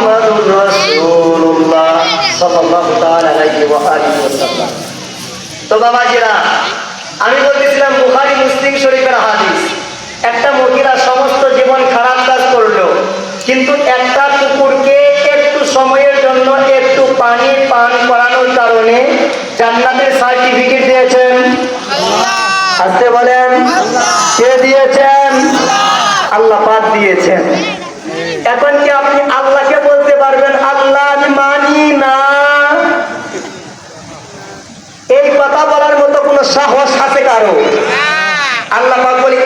মুহাম্মাদুর রাসূলুল্লাহ সাল্লাল্লাহু তাআলা আলাইহি ওয়া আলিহি ওয়াসাল্লাম। তো বাবাজিরা, আমি বলতেছিলাম বুখারী মুসলিম শরীফের হাদিস, একটা মহিলা সমস্ত জীবন খারাপ কাজ করলো, কিন্তু একটা কুকুরকে একটু সময়ের জন্য একটু পানি পান করানোর কারণে জান্নাতের সার্টিফিকেট দিয়েছেন আল্লাহ। আসতে বলেন কে দিয়েছেন? আল্লাহ পাক দিয়েছেন। এখন কি আপনি আল্লাহকে বলতে পারবেন আল্লাহ আমি মানি না? এই কথা বলার মতো কোন সাহস আছে কারো? আল্লাহ পাক বলে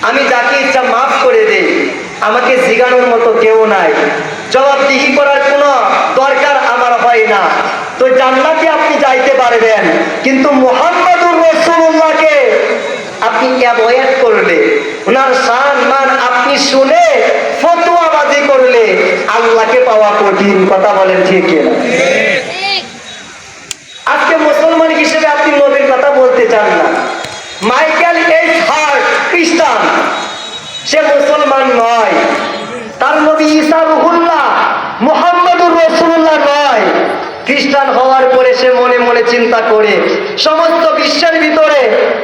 আমি যাকে ইচ্ছা মাফ করে দেই, আমাকে জিগানোর মতো কেউ নাই, জবাবদিহি করার কোনো দরকার আমার হয় না। তো জান্নাতে আপনি যাইতে পারবেন, কিন্তু মুহাম্মাদুর রাসূলুল্লাহকে আপনি অ্যাভয়েড করলে, ওনার সম্মান আপনি শুনে ফতোয়াবাজি করলে আল্লাহকে পাওয়া কঠিন। কথা বলেন ঠিক কিনা? আজকে মুসলমান হিসেবে আপনি নবীর কথা বলতে চান না। মাইকেল এইচ হার্ট খ্রিস্টান, সে মুসলমান নয়। তার নবী ঈসা রুহুল্লাহ, মুহাম্মাদুর রাসূলুল্লাহ নয়। খ্রিস্টান হওয়ার পরে সে মনে মনে চিন্তা করে সমস্ত বিশ্বের ভিতরে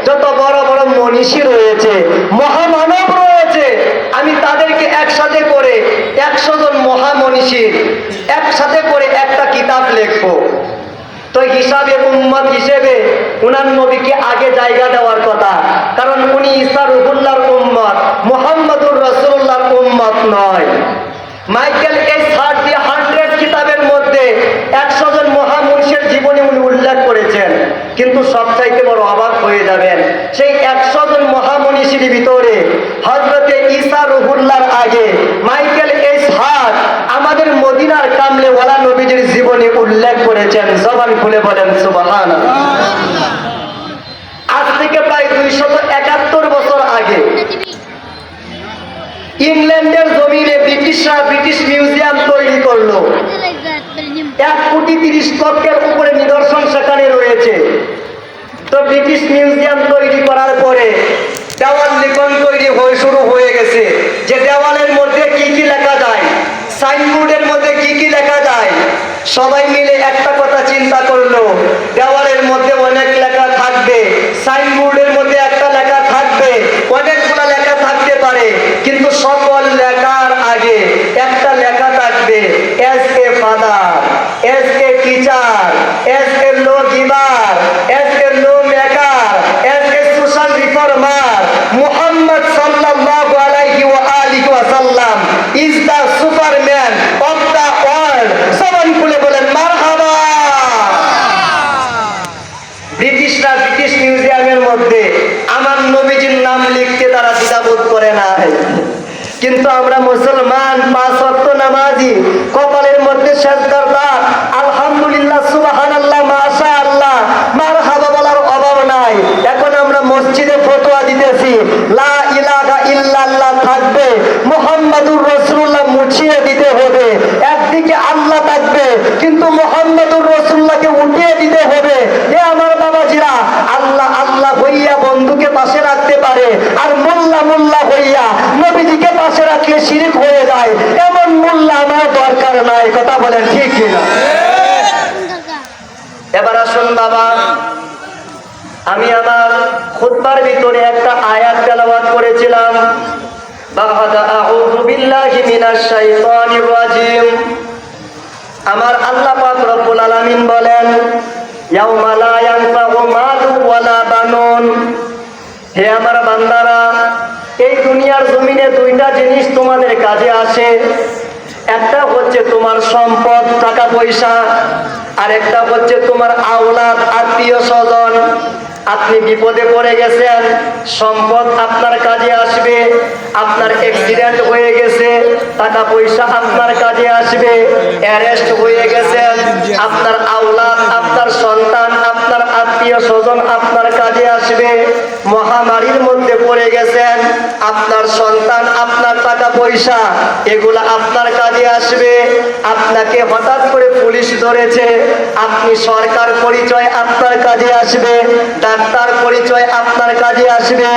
যত বড় বড় মনীষী রয়েছে, মহামানব রয়েছে, আমি তাদেরকে একসাথে করে 100 জন মহামনীষীর একসাথে করে একটা কিতাব লিখবো। তো হিসাবে উম্মত হিসেবে উনার নবীকে আগে জায়গা দেওয়ার কথা, কারণ উনি ঈসা রুহুল্লাহর উম্মত, মুহাম্মাদুর রাসূলুল্লাহর উম্মত নয়। মাইকেল এইচ হার্ট দি 100 কিতাবের মধ্যে 100 জন মহামনীষীর জীবনী উনি উল্লেখ করেছেন, কিন্তু সবচাইতে বড় অবাক হয়ে যাবেন, সেই 100 জন মহামনীষীর ভিতরে হযরতে ঈসা রুহুল্লাহর আগে মাইকেল এইচ হার্ট আমাদের মদিনার কামলে ওয়ালা নবীজির জীবনী উল্লেখ করেছেন। জবান খুলে বলেন সুবহানাল্লাহ। আজ থেকে প্রায় 271 বছর আগে ইংল্যান্ডের জমিনে ব্রিটিশরা ব্রিটিশ মিউজিয়াম তৈরি করলো। 1,30,00,000 উপরে নিদর্শন সেখানে রয়েছে। তো ব্রিটিশ মিউজিয়াম তৈরি করার পরে দেওয়াল লিখন তৈরি হয়ে শুরু হয়ে গেছে, যে দেওয়ালের মধ্যে কি কি লেখা যায়, সাইনবোর্ডের মধ্যে কি কি লেখা যায়। সবাই মিলে একটা কথা চিন্তা করলো, দেওয়ালের মধ্যে অনেক লেখা থাকবে, সাইনবোর্ডের মধ্যে একটা লেখা থাকবে, অনেকগুলো লেখা থাকতে পারে, কিন্তু সকল লেখার আগে একটা লেখা থাকবে, as a father, as a teacher, as a law giver, as a law maker, as a social reformer, Muhammad সাল্লাল্লাহু আলাইহি ওয়া আলিহি ওয়াসাল্লাম is the superman of the world. সবাই খুলে বলেন মারহাবা। ব্রিটিশরা ব্রিটিশ মিউজিয়ামের মধ্যে আমার নবীজির নাম লিখতে তারা দ্বিধাবোধ করে না, কিন্তু আমরা মুসলমান 5 ওয়াক্ত নামাজি, কপালের মধ্যে সিজদাদার, আলহামদুলিল্লাহ, সুবহানাল্লাহ, মাশাআল্লাহ, মারহাবা বলার অভাব নাই। এখন আমরা মসজিদে ফতোয়া দিতেছি, লা ইলাহা ইল্লাল্লাহ থাকবে, মুহাম্মাদুর রাসূলুল্লাহ মুছিয়ে দিতে হবে। একদিকে আল্লাহ থাকবে, কিন্তু মুহাম্মাদুর রাসূলুল্লাহকে উঠিয়ে দিতে হবে। এ আমার বাবাজিরা, আল্লাহ আল্লাহ হইয়া বন্ধুকে পাশে রাখতে পারে, আর মোল্লা মোল্লা হইয়া নবীজিকে পাশে রাখলে শিরক হয়ে যায়। এমন মোল্লা আমার দরকার নাই। কথা বলেন ঠিক কিনা? এবার আসুন বাবা, আমি আমার খুতবার ভিতরে একটা আয়াত তেলাওয়াত করেছিলাম, বা'দা আউযু বিল্লাহি মিনাশ শাইতানির রাজিম। আমার আল্লাহ পাক রব্বুল আলামিন বলেন, ইয়াউমা লা ইয়ানফাউ মালু ওয়ালা বানুন। হে আমার বান্দারা, এই দুনিয়ার জমিনে 2টা জিনিস তোমাদের কাজে আসে। একটা হচ্ছে তোমার সম্পদ, টাকা পয়সা, আর একটা হচ্ছে তোমার আওলাদ, আত্মীয় স্বজন। আপনি বিপদে পড়ে গেছেন, সম্পদ আপনার কাজে আসবে। আপনার অ্যাক্সিডেন্ট হয়ে গেছে, টাকা পয়সা আপনার কাজে আসবে। অ্যারেস্ট হয়ে গেছেন, আপনার আওলাদ, আপনার সন্তান, আপনার আত্মীয় স্বজন আপনার কাজে আসবে। মহামারীর মধ্যে পড়ে গেছেন, আপনার সন্তান, আপনার টাকা পয়সা এগুলা আপনার কাজে আসবে। আপনাকে হঠাৎ করে পুলিশ ধরেছে, আপনি সরকার পরিচয় আপনার কাজে আসবে, ডাক্তার পরিচয় আপনার কাজে আসবে,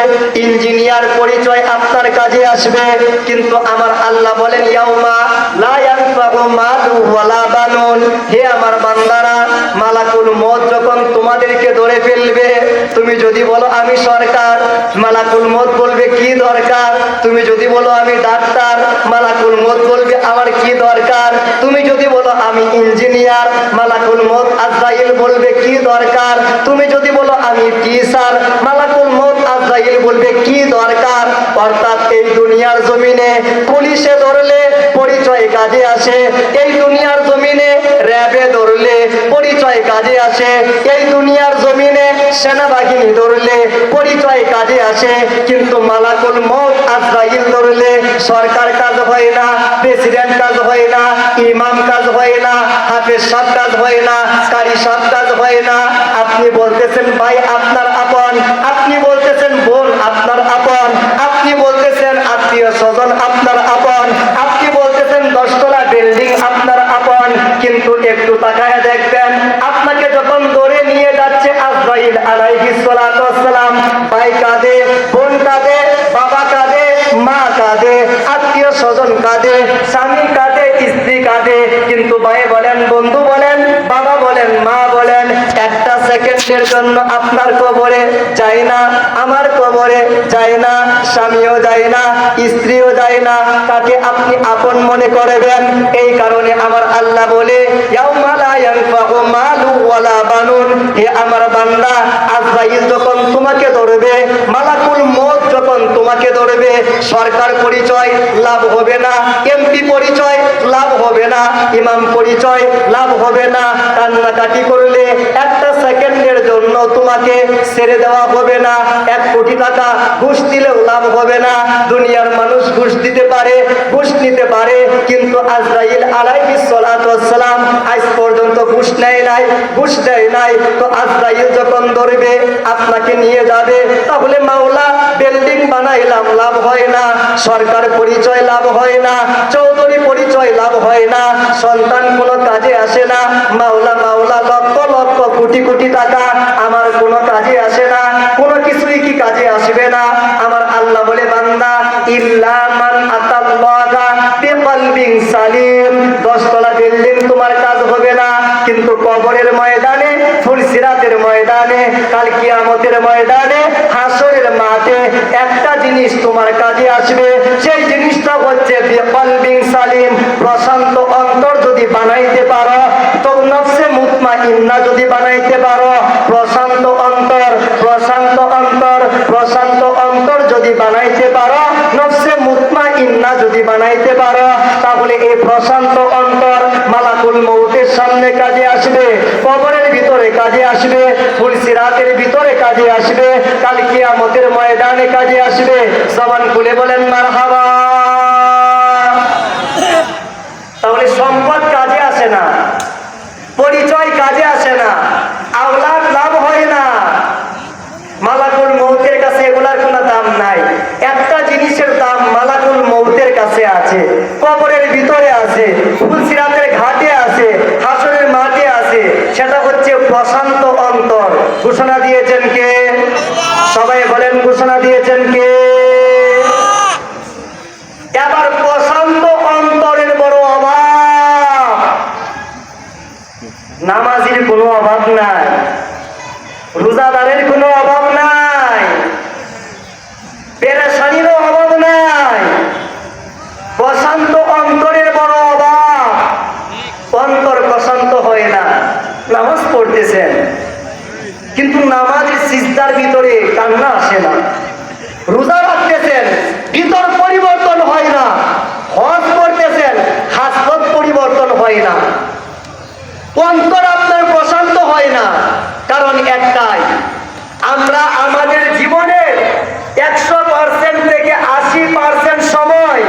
ইঞ্জিনিয়ার পরিচয় আপনার কাজে আসবে। কিন্তু আমার আল্লাহ বলেন ইয়াউমা লা ইয়ানফাউ মালু ওয়ালা বানুন, হে আমার বান্দারা, মালাকুল মউত যখন তোমাদেরকে ধরে ফেলবে, তুমি যদি বলো আমি সরকার, মালাকুল মউত বলবে কি দরকার। তুমি যদি বলো আমি ডাক্তার, মালাকুল মউত বলবে আমার কি দরকার। তুমি যদি বলো আমি ইঞ্জিনিয়ার, মালাকুল মউত আজরাইল বলবে কি দরকার। তুমি যদি বলো আমি টিচার, মালাকুল মউত আজরাইল বলবে কি দরকার। অর্থাৎ এই দুনিয়ার জমিনে পুলিশে ধরলে পরিচয় কাজে আসে, এই দুনিয়ার জমিনে র্যাবে ধরলে পরিচয় কাজে আসে, এই দুনিয়ার জমিনে সেনাবাহিনী ধরলে পরিচয় কাজে আসে। কিন্তু মালাকুল মউত আজরাইল ধরলে সরকার কাজ হয় না, প্রেসিডেন্ট কাজ হয় না, ইমাম কাজ হয় না, হাফেজ সাহেব কাজ হয় না, কারি সাহেব কাজ হয় না। আপনি বলতেছেন ভাই আপনার আপন, আপনি বলতেছেন বোন আপনার আপন, আপনি বলতেছেন আত্মীয় স্বজন আপনার আপন, আপনি বলতেছেন 10 তলা বিল্ডিং আপনার আপন। কিন্তু একটু তাকায় দেখবেন, আপনাকে যখন ধরে নিয়ে যাচ্ছে আজরাইল আলাইহিস সালাতু ওয়াস সালাম, ভাই কাঁদে, বোন কাঁদে, বাবা কাঁদে, মা কাঁদে, আত্মীয় স্বজন কাঁদে, স্বামী কাঁদে, স্ত্রী কাঁদে। কিন্তু ভাই বলেন, বন্ধু বলেন, বাবা বলেন, মা বলেন, একটা সেকেন্ডের জন্য আপনার কবরে যায় না, আমার কবরে যায় না, স্বামীও যায় না, স্ত্রীও যায় না। তাকে আপনি আপন মনে করবেন। এই কারণে আমার আল্লাহ বলে ইয়াউমা লা ইয়ানফাউ মালু ওয়ালা বানুন, হে আমার বান্দা, আজরাইল যখন তোমাকে ধরবে, মালাকুল মউত যখন তোমাকে ধরবে, সরকার পরিচয় লাভ হবে না, এমপি পরিচয় লাভ হবে না, ইমাম পরিচয় লাভ হবে না। কান্নাকাটি করলে একটা সেকেন্ডের জন্য তোমাকে ছেড়ে দেওয়া হবে না। 1 কোটি টাকা ঘুষ দিলেও লাভ হবে না। দুনিয়ার মানুষ ঘুষ দিতে পারে, ঘুষ নিতে পারে, কিন্তু আজরাইল আলাইহিস সালাতু ওয়াস সালাম আজ পর্যন্ত ঘুষ নেয় নাই, ঘুষ দেয় নাই। তো আজরাইল যখন ধরবে, আপনাকে নিয়ে যাবে, তাহলে মাওলা বিল্ডিং বানাইলাম লাভ হয় না, সরকার পরিচয় লাভ হয় না, চৌধুরী পরিচয় লাভ হয় না, সন্তান কোনো কাজে আসে না, মাওলা মাওলা লক্ষ লক্ষ কোটি কোটি টাকা আমার কোনো কাজে আসে না, কোনো কিছুই কি কাজে আসবে না। আমার আল্লাহ বলে বান্দা ইল্লা মান আতাল্লাহা বিকলবিন সালিম, 10 তলা বিল্ডিং তোমার কাজ হবে না, কিন্তু কবরের ময়দানে, ফুলসিরাতের ময়দানে, কাল কিয়ামতের ময়দানে, হাসরের মাঠে একটা জিনিস তোমার কাজে আসবে। সেই জিনিসটা হচ্ছে বিকলবিন সালিম, প্রশান্ত অন্তর যদি বানাইতে পারো, তো নফসে মুতমাইন্না যদি বানাইতে পারো, প্রশান্ত অন্তর, প্রশান্ত অন্তর, প্রশান্ত অন্তর যদি বানাইতে পারো, নফসে মুতমাইন্না যদি বানাইতে পারো, তাহলে এই প্রশান্ত অন্তর মালাকুল মউতের সামনে কাজে আসবে, কবরের ভিতরে কাজে আসবে, ফুলসিরাতের ভিতরে কাজে আসবে, কাল কিয়ামতের ময়দানে কাজে আসবে। জবান খুলে বলেন মারহাবা। তাহলে সম্পদ কাজে আসে না, পরিচয় কাজে আসে না, আওলাদ লাভ হয় না, মালাকুল মউতের কাছে এগুলার কোনো দাম নাই। একটা জিনিসের দাম মালাকুল মউতের কাছে আছে, কবরের ভিতরে আছে, ফুলসিরাতের ঘাটে আছে, হাসরের মাঠে আছে, সেটা হচ্ছে প্রশান্ত অন্তর। ঘোষণা দিয়েছেন কে? সবাই বলেন ঘোষণা দিয়েছেন কে? এবার প্রশান্ত অন্তরের বড় অভাব। নামাজির কোনো অভাব নাই, রোজাদারের কোনো অভাব নাই, পেরেশানিরও অভাব নাই, প্রশান্ত অন্তরের বড় অভাব। অন্তর প্রশান্ত হয় না। নামাজ পড়তেছেন, কিন্তু নামাজের সিজদার ভিতরে কান্না আসে না। রোজা রাখতেছেন, ভিতর পরিবর্তন হয় না। হজ করতেছেন, হাসরত পরিবর্তন হয় না। অন্তর আপনার প্রশান্ত হয় না। কারণ একটাই, আমরা আমাদের জীবনের 100% থেকে 80% সময়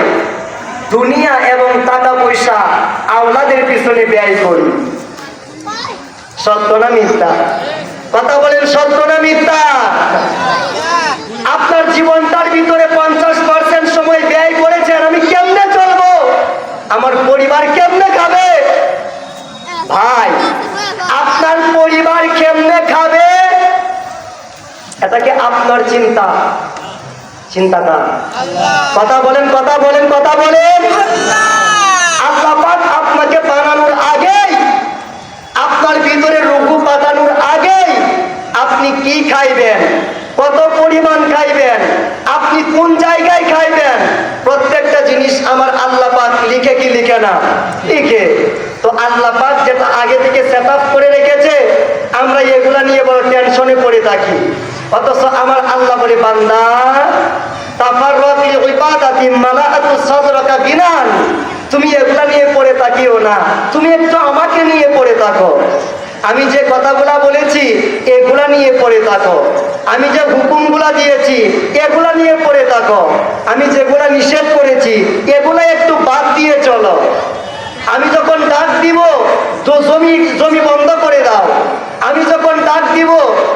দুনিয়া এবং টাকা পয়সা আওলাদের পিছনে ব্যয় করি। সত্য না মিথ্যা? কথা বলেন সত্য না মিথ্যা? আপনার জীবনটার ভিতরে 50% সময় ব্যয় করেছেন আমি কেমনে চলবো, আমার পরিবার কেমনে খাবে। ভাই, আপনার পরিবার কেমনে খাবে এটাকে আপনার চিন্তা চিন্তাটা। কথা বলেন, কথা বলেন, কথা বলেন। আল্লাহ পাক আপনাকে বানানোর আগেই, আপনার ভিতরে রূহ পাঠানোর আগেই আপনি কি খাইবেন, কত পরিমাণ খাইবেন, আপনি কোন জায়গায় খাইবেন, প্রত্যেকটা জিনিস আমার আল্লাহ পাক লিখে কি লিখে না? লিখে। তো আল্লাহ পাক যেটা আগে থেকে সেট আপ করে রেখেছে, আমরা এগুলা নিয়ে বড় টেনশনে পড়ে থাকি। অথচ আমার আল্লাহ বলে, বান্দা তাফাররাক লিইবাদাতি মালাআতু সাদরাকা গিনান, তুমি এগুলা নিয়ে পড়ে থাকিও না, তুমি একটু আমাকে নিয়ে পড়ে থাকো। আমি যে কথাগুলা বলেছি এগুলা নিয়ে পড়ে থাকো, আমি যে হুকুমগুলা দিয়েছি এগুলা নিয়ে পড়ে থাকো, আমি যেগুলা নিষেধ করেছি এগুলা একটু বাদ দিয়ে চলো। আমি যখন ডাক দিব তো জমি বন্ধ করে দাও, আমি যখন ডাক দিব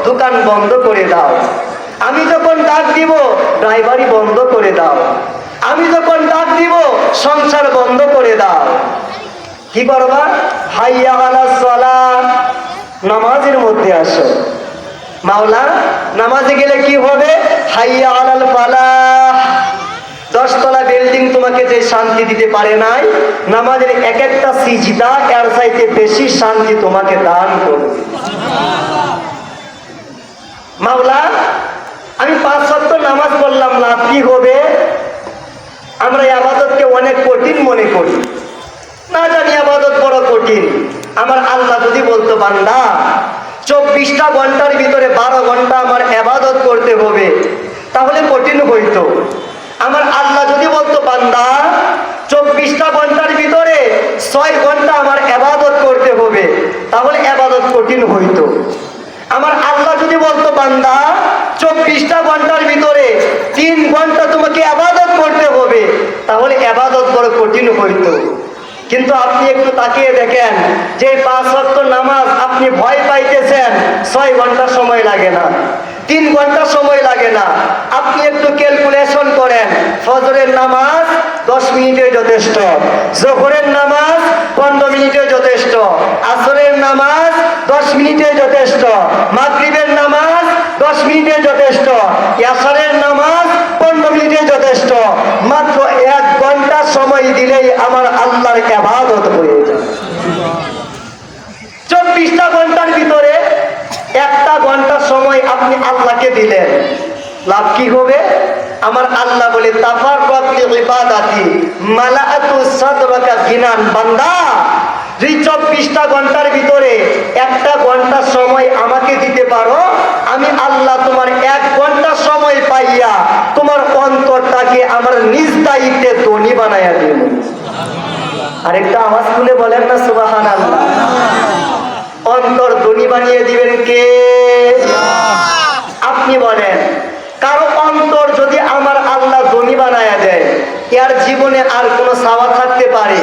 দোকান বন্ধ করে দাও, আমি যখন ডাক দিব ড্রাইভারি বন্ধ করে দাও, আমি যখন ডাক দিব সংসার বন্ধ করে দাও। কি করবা? হাইয়া আলাস সালাহ, নামাজের মধ্যে আসো। মাওলা, নামাজে গেলে কি হবে? হাইয়া আলাল ফালাহ, 10 তলা বিল্ডিং তোমাকে যে শান্তি দিতে পারে নাই, নামাজের এক একটা সিজদা এর চাইতে বেশি শান্তি তোমাকে দান করবে। মাওলা, আমি 5 ওয়াক্ত নামাজ পড়লাম, লাভ কি হবে? আমরা ইবাদতকে অনেক কঠিন মনে করি, না জানি ইবাদত বড় কঠিন। আমার আল্লাহ যদি বলতো, বান্দা 24টা ঘন্টার ভিতরে 12 ঘন্টা আমার ইবাদত করতে হবে, তাহলে কঠিন হইতো। আমার আল্লাহ যদি বলতো, বান্দা 24টা ঘন্টার ভিতরে 6 ঘন্টা আমার ইবাদত করতে হবে, তাহলে ইবাদত কঠিন হইতো। আমার আল্লাহ যদি বলতো, বান্দা 24টা ঘন্টার ভিতরে 3 ঘন্টা তোমাকে ইবাদত করতে হবে, তাহলে ইবাদত বড় কঠিন হইতো। কিন্তু আপনি একটু তাকিয়ে দেখেন, যে 5 ওয়াক্ত নামাজ আপনি ভয় পাইতেছেন, 6 ঘন্টা সময় লাগে না, 3 ঘন্টা সময় লাগে না। আপনি একটু ক্যালকুলেশন করেন, ফজরের নামাজ 10 মিনিটে যথেষ্ট, জোহরের নামাজ 15 মিনিটে যথেষ্ট, আসরের নামাজ 10 মিনিটে যথেষ্ট, মাগরিবের নামাজ 10 মিনিটে যথেষ্ট, ইয়াসারের নামাজ 15 মিনিটে যথেষ্ট। মাত্র 1 ঘন্টা সময় দিলেই আমার আল্লাহর ইবাদত হয়ে যায়। 24টা ঘন্টার ভিতরে 1টা ঘন্টা সময় আপনি আল্লাহকে দিলেন, লাভ কি হবে? আমার আল্লাহ বলে, তাফাররাক লিইবাদাতি মালাআতু সাদরাকা গিনান, বান্দা যদি 24টা ঘন্টার ভিতরে 1টা ঘন্টা সময় আমাকে দিতে পারো, আমি আল্লাহ তোমার 1 ঘন্টা সময় পাইয়া তোমার অন্তরটাকে আমার নিজ দায়িত্বে ধনী বানাইয়া দেব। আরেকটা আওয়াজ তুলে বলেন না সুবহানাল্লাহ। অন্তর ধনী বানিয়ে দিবেন কে? আপনি বলেন। কারো অন্তর যদি আমার আল্লাহ ধনী বানায়া দেয়, এর জীবনে আর কোনো চাওয়া থাকতে পারে?